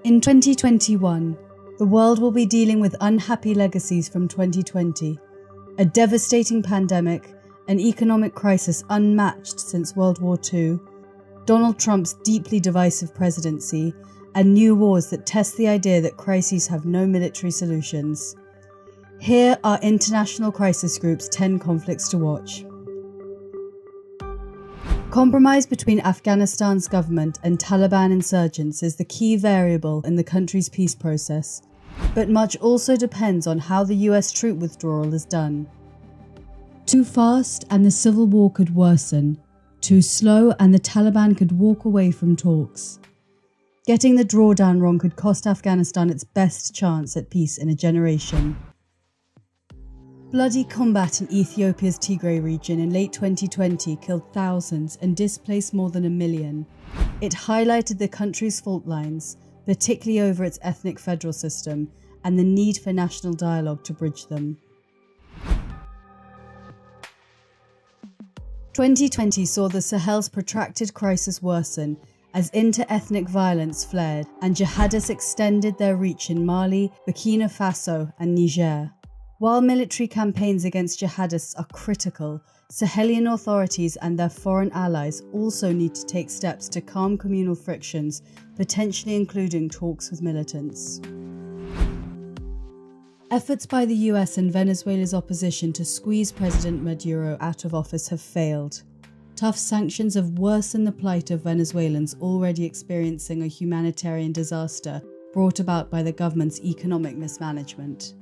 In 2021, the world will be dealing with unhappy legacies from 2020, a devastating pandemic, an economic crisis unmatched since World War II, Donald Trump's deeply divisive presidency, and new wars that test the idea that crises have no military solutions. Here are International Crisis Group's 10 conflicts to watch. Compromise between Afghanistan's government and Taliban insurgents is the key variable in the country's peace process, but much also depends on how the US troop withdrawal is done. Too fast and the civil war could worsen. Too slow and the Taliban could walk away from talks. Getting the drawdown wrong could cost Afghanistan its best chance at peace in a generation. Bloody combat in Ethiopia's Tigray region in late 2020 killed thousands and displaced more than 1 million. It highlighted the country's fault lines, particularly over its ethnic federal system, and the need for national dialogue to bridge them. 2020 saw the Sahel's protracted crisis worsen as inter-ethnic violence flared and jihadists extended their reach in Mali, Burkina Faso and Niger. While military campaigns against jihadists are critical, Sahelian authorities and their foreign allies also need to take steps to calm communal frictions, potentially including talks with militants. Efforts by the US and Venezuela's opposition to squeeze President Maduro out of office have failed. Tough sanctions have worsened the plight of Venezuelans already experiencing a humanitarian disaster brought about by the government's economic mismanagement.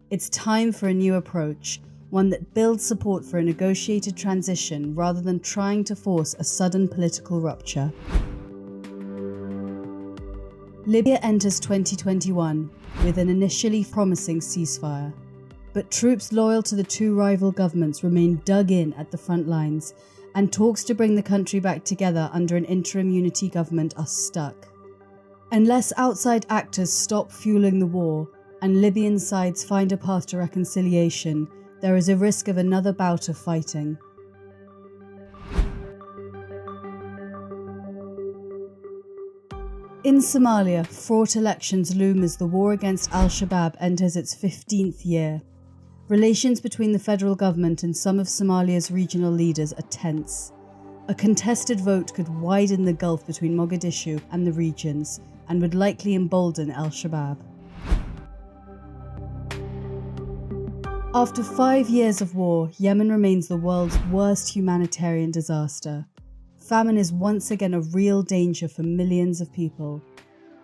It's time for a new approach, one that builds support for a negotiated transition rather than trying to force a sudden political rupture. Libya enters 2021 with an initially promising ceasefire, but troops loyal to the two rival governments remain dug in at the front lines, and talks to bring the country back together under an interim unity government are stuck. Unless outside actors stop fueling the war and Libyan sides find a path to reconciliation, there is a risk of another bout of fighting. In Somalia, fraught elections loom as the war against Al-Shabaab enters its 15th year. Relations between the federal government and some of Somalia's regional leaders are tense. A contested vote could widen the gulf between Mogadishu and the regions and would likely embolden Al-Shabaab. After 5 years of war, Yemen remains the world's worst humanitarian disaster. Famine is once again a real danger for millions of people.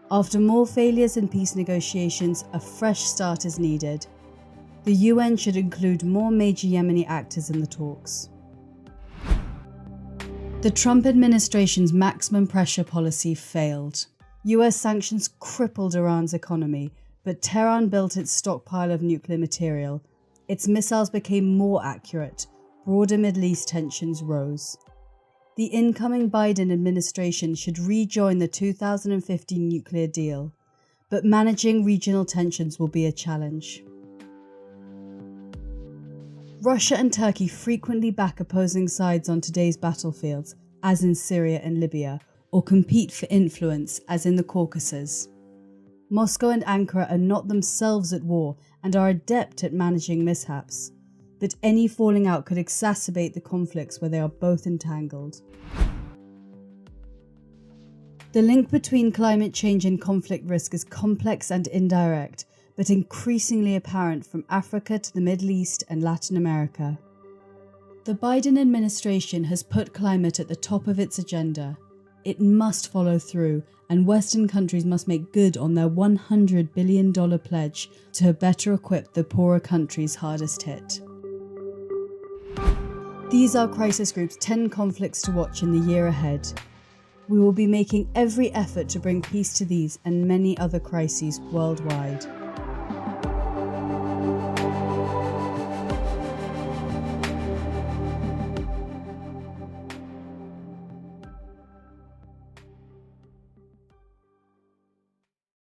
After more failures in peace negotiations, a fresh start is needed. The UN should include more major Yemeni actors in the talks. The Trump administration's maximum pressure policy failed. US sanctions crippled Iran's economy, but Tehran built its stockpile of nuclear material. Its missiles became more accurate. Broader Middle East tensions rose. The incoming Biden administration should rejoin the 2015 nuclear deal, but managing regional tensions will be a challenge. Russia and Turkey frequently back opposing sides on today's battlefields, as in Syria and Libya, or compete for influence, as in the Caucasus. Moscow and Ankara are not themselves at war and are adept at managing mishaps, but any falling out could exacerbate the conflicts where they are both entangled. The link between climate change and conflict risk is complex and indirect, but increasingly apparent from Africa to the Middle East and Latin America. The Biden administration has put climate at the top of its agenda. It must follow through, and Western countries must make good on their $100 billion pledge to better equip the poorer countries hardest hit. These are Crisis Group's 10 conflicts to watch in the year ahead. We will be making every effort to bring peace to these and many other crises worldwide.